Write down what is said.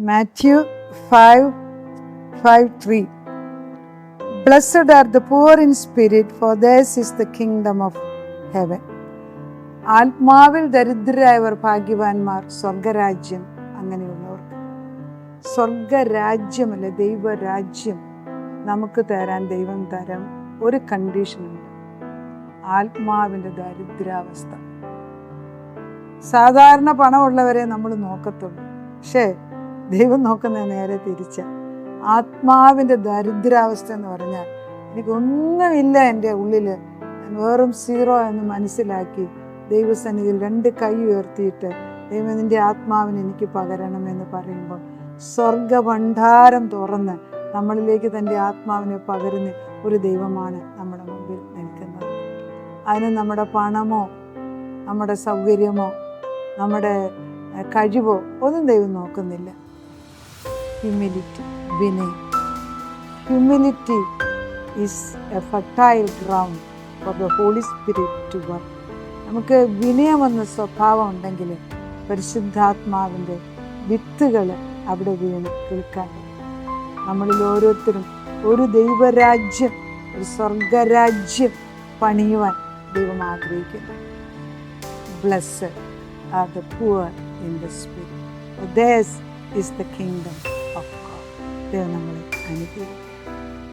Matthew 5:3. Blessed are the poor in spirit, for theirs is the kingdom of heaven. ആത്മാവിൽ ദരിദ്രരായവർ ഭാഗ്യവാന്മാർ, സ്വർഗരാജ്യം അങ്ങനെയുള്ളവർക്ക്. സ്വർഗരാജ്യമല്ല, ദൈവരാജ്യം നമുക്ക് തരാൻ ദൈവം തരാൻ ഒരു കണ്ടീഷനുണ്ട്: ആത്മാവിൻ്റെ ദരിദ്രാവസ്ഥ. സാധാരണ പണമുള്ളവരെ നമ്മൾ നോക്കത്തുള്ളൂ, പക്ഷേ ദൈവം നോക്കുന്നത് നേരെ തിരിച്ച. ആത്മാവിൻ്റെ ദരിദ്രാവസ്ഥ എന്ന് പറഞ്ഞാൽ എനിക്കൊന്നുമില്ല എൻ്റെ ഉള്ളിൽ, ഞാൻ വെറും സീറോ എന്ന് മനസ്സിലാക്കി ദൈവസന്നിധിയിൽ 2 കൈ ഉയർത്തിയിട്ട് ദൈവം നിൻ്റെ ആത്മാവിനെ എനിക്ക് പകരണമെന്ന് പറയുമ്പോൾ സ്വർഗഭണ്ഡാരം തുറന്ന് നമ്മളിലേക്ക് തൻ്റെ ആത്മാവിനെ പകരുന്ന ഒരു ദൈവമാണ് നമ്മുടെ മുമ്പിൽ നിൽക്കുന്നത്. അതിന് നമ്മുടെ പണമോ നമ്മുടെ സൗകര്യമോ നമ്മുടെ കഴിവോ ഒന്നും ദൈവം നോക്കുന്നില്ല. ഹ്യൂമിലിറ്റി, വിനയം. Humility is a fertile ground for the Holy Spirit to work. നമുക്ക് വിനയമെന്ന സ്വഭാവം ഉണ്ടെങ്കിൽ പരിശുദ്ധാത്മാവിൻ്റെ വിത്തുകൾ അവിടെ വീണ് കേൾക്കാൻ. നമ്മളിൽ ഓരോരുത്തരും ഒരു ദൈവരാജ്യം, ഒരു സ്വർഗരാജ്യം പണിയുവാൻ ദൈവം ആഗ്രഹിക്കുന്നു. Blessed are the poor in the spirit, for theirs is the kingdom of God. ദൈവം നമ്മളെ അനുഗ്രഹിക്കും.